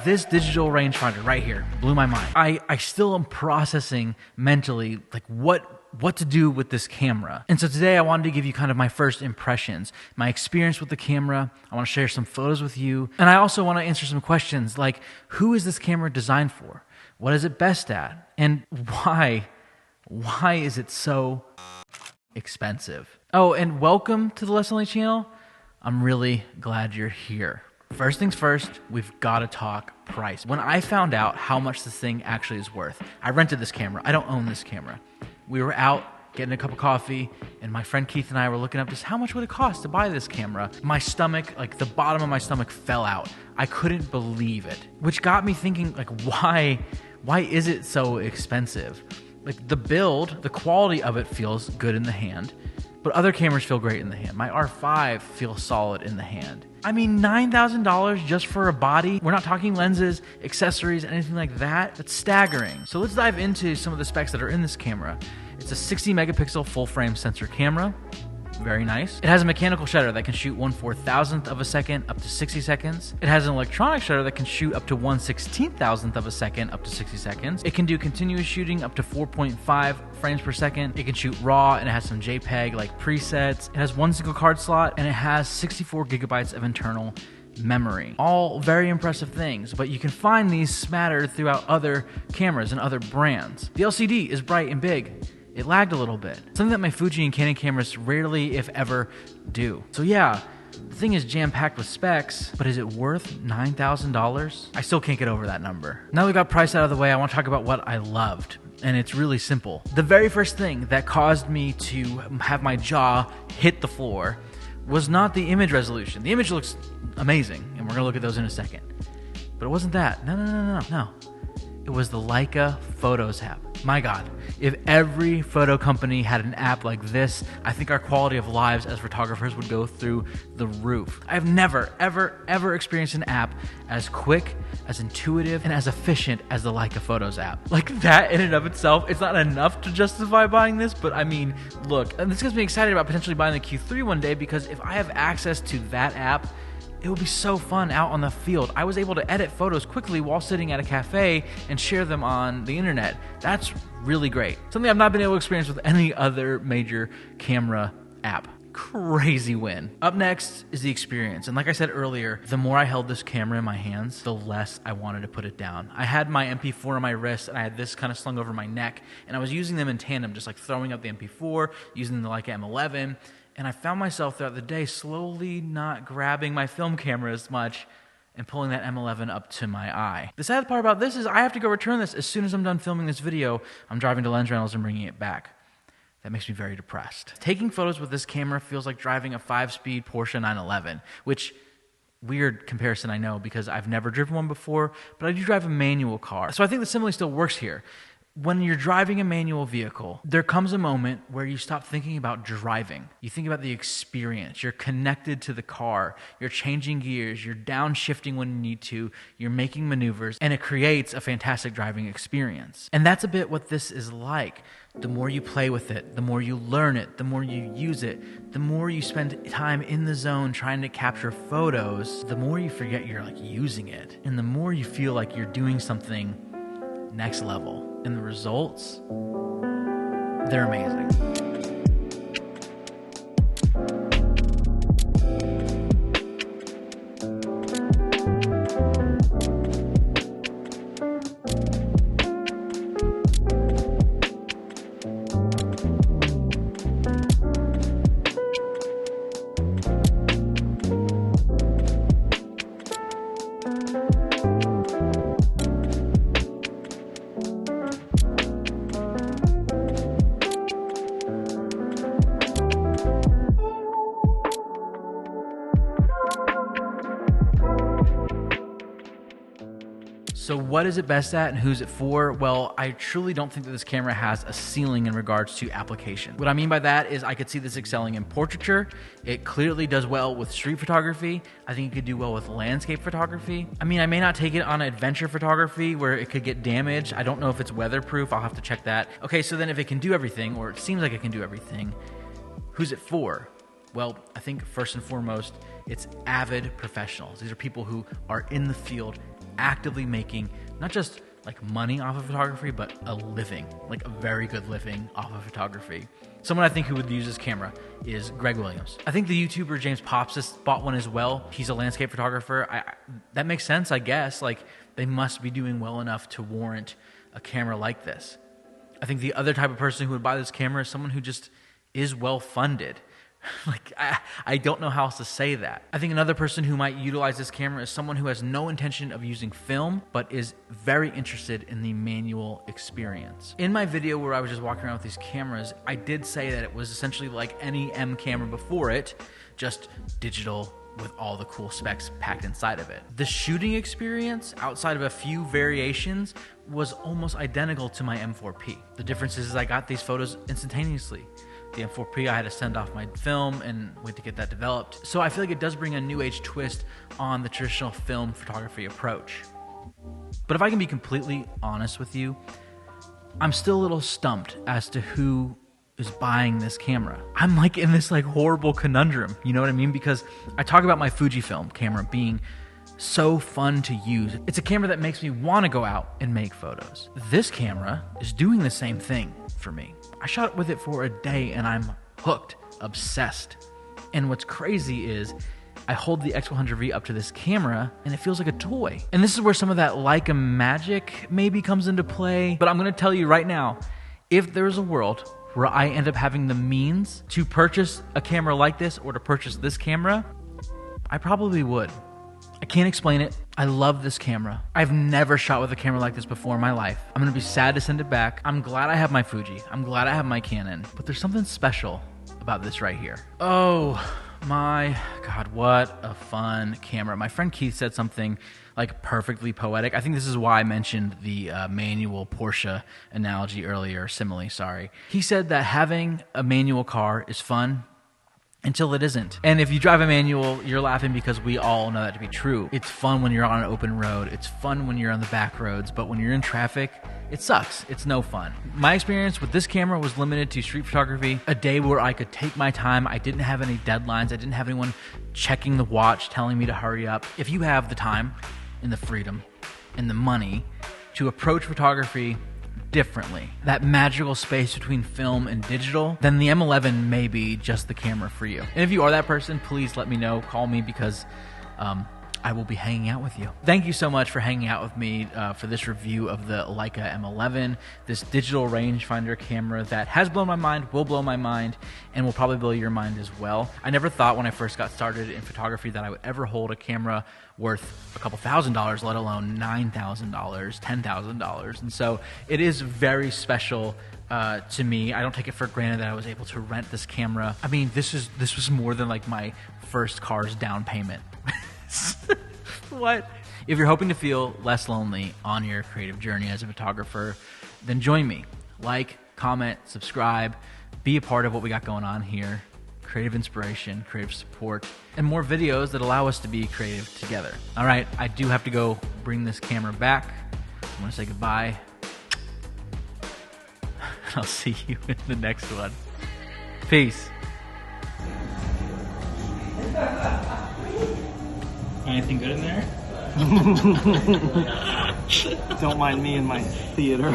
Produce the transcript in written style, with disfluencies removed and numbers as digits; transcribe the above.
this digital rangefinder right here blew my mind. I still am processing mentally like what to do with this camera. And so today I wanted to give you kind of my first impressions, my experience with the camera. I want to share some photos with you. And I also want to answer some questions like, who is this camera designed for? What is it best at? And why is it so expensive? Oh, and welcome to the Less Only channel. I'm really glad you're here. First things first, we've got to talk price. When I found out how much this thing actually is worth, I rented this camera. I don't own this camera. We were out getting a cup of coffee, and my friend Keith and I were looking up just how much would it cost to buy this camera. My stomach, like the bottom of my stomach fell out. I couldn't believe it, which got me thinking, like, why is it so expensive? Like the build, the quality of it feels good in the hand, but other cameras feel great in the hand. My R5 feels solid in the hand. I mean, $9,000 just for a body? We're not talking lenses, accessories, anything like that. That's staggering. So let's dive into some of the specs that are in this camera. It's a 60 megapixel full frame sensor camera. Very nice. It has a mechanical shutter that can shoot 1/4000th of a second up to 60 seconds. It has an electronic shutter that can shoot up to 1/16,000th of a second up to 60 seconds. It can do continuous shooting up to 4.5 frames per second. It can shoot RAW, and it has some JPEG like presets. It has one single card slot, and it has 64 gigabytes of internal memory. All very impressive things, but you can find these smattered throughout other cameras and other brands. The LCD is bright and big. It lagged a little bit. Something that my Fuji and Canon cameras rarely, if ever, do. So yeah, the thing is jam-packed with specs, but is it worth $9,000? I still can't get over that number. Now we got price out of the way, I want to talk about what I loved. And it's really simple. The very first thing that caused me to have my jaw hit the floor was not the image resolution. The image looks amazing, and we're gonna look at those in a second. But it wasn't that. No. It was the Leica Photos app. My God, if every photo company had an app like this, I think our quality of lives as photographers would go through the roof. I've never, ever experienced an app as quick, as intuitive, and as efficient as the Leica Photos app. Like that in and of itself, it's not enough to justify buying this, but I mean, look, and this gets me excited about potentially buying the Q3 one day, because if I have access to that app, it would be so fun out on the field. I was able to edit photos quickly while sitting at a cafe and share them on the internet. That's really great. Something I've not been able to experience with any other major camera app. Crazy win. Up next is the experience. And like I said earlier, the more I held this camera in my hands, the less I wanted to put it down. I had my MP4 on my wrist, and I had this kind of slung over my neck, and I was using them in tandem, just like throwing up the MP4, using the Leica M11, and I found myself throughout the day slowly not grabbing my film camera as much and pulling that M11 up to my eye. The sad part about this is I have to go return this as soon as I'm done filming this video. I'm driving to Lens Rentals and bringing it back. That makes me very depressed. Taking photos with this camera feels like driving a 5-speed Porsche 911, which, weird comparison I know because I've never driven one before, but I do drive a manual car. So I think the simile still works here. When you're driving a manual vehicle, there comes a moment where you stop thinking about driving. You think about the experience. You're connected to the car. You're changing gears. You're downshifting when you need to. You're making maneuvers, and it creates a fantastic driving experience. And that's a bit what this is like. The more you play with it, the more you learn it, the more you use it, the more you spend time in the zone trying to capture photos, the more you forget you're like using it, and the more you feel like you're doing something next level. And the results, they're amazing. So what is it best at and who's it for? Well, I truly don't think that this camera has a ceiling in regards to application. What I mean by that is I could see this excelling in portraiture. It clearly does well with street photography. I think it could do well with landscape photography. I mean, I may not take it on adventure photography where it could get damaged. I don't know if it's weatherproof. I'll have to check that. Okay, so then if it can do everything, or it seems like it can do everything, who's it for? Well, I think first and foremost, it's avid professionals. These are people who are in the field actively making not just like money off of photography, but a living, like a very good living off of photography. Someone I think who would use this camera is Greg Williams. I think the YouTuber James Pops just bought one as well. He's a landscape photographer. That makes sense, I guess. Like, they must be doing well enough to warrant a camera like this. I think the other type of person who would buy this camera is someone who just is well funded. Like, I don't know how else to say that. I think another person who might utilize this camera is someone who has no intention of using film, but is very interested in the manual experience. In my video where I was just walking around with these cameras, I did say that it was essentially like any M camera before it, just digital with all the cool specs packed inside of it. The shooting experience, outside of a few variations, was almost identical to my M4P. The difference is I got these photos instantaneously. The M4P, I had to send off my film and wait to get that developed. So I feel like it does bring a new age twist on the traditional film photography approach. But if I can be completely honest with you, I'm still a little stumped as to who is buying this camera. I'm like in this like horrible conundrum, you know what I mean? Because I talk about my Fujifilm camera being so fun to use. It's a camera that makes me want to go out and make photos. This camera is doing the same thing for me. I shot with it for a day and I'm hooked, obsessed. And what's crazy is I hold the X100V up to this camera and it feels like a toy. And this is where some of that Leica magic maybe comes into play. But I'm gonna tell you right now, if there's a world where I end up having the means to purchase a camera like this or to purchase this camera, I probably would. I can't explain it. I love this camera. I've never shot with a camera like this before in my life. I'm gonna be sad to send it back. I'm glad I have my Fuji. I'm glad I have my Canon. But there's something special about this right here. Oh my God, what a fun camera. My friend Keith said something like perfectly poetic. I think this is why I mentioned the manual Porsche analogy earlier, simile, sorry. He said that having a manual car is fun until it isn't. And if you drive a manual, you're laughing because we all know that to be true. It's fun when you're on an open road. It's fun when you're on the back roads, but when you're in traffic, it sucks. It's no fun. My experience with this camera was limited to street photography, a day where I could take my time. I didn't have any deadlines. I didn't have anyone checking the watch, telling me to hurry up. If you have the time and the freedom and the money to approach photography differently, that magical space between film and digital, then the M11 may be just the camera for you. And if you are that person, please let me know. Call me because I will be hanging out with you. Thank you so much for hanging out with me for this review of the Leica M11, this digital rangefinder camera that has blown my mind, will blow my mind, and will probably blow your mind as well. I never thought when I first got started in photography that I would ever hold a camera worth a couple $1,000s, let alone $9,000, $10,000. And so it is very special to me. I don't take it for granted that I was able to rent this camera. I mean, this was more than like my first car's down payment. What? If you're hoping to feel less lonely on your creative journey as a photographer, then join me. Like, comment, subscribe, be a part of what we got going on here. Creative inspiration, creative support, and more videos that allow us to be creative together. All right, I do have to go bring this camera back. I want to say goodbye. I'll see you in the next one. Peace. Anything good in there? Don't mind me and my theater.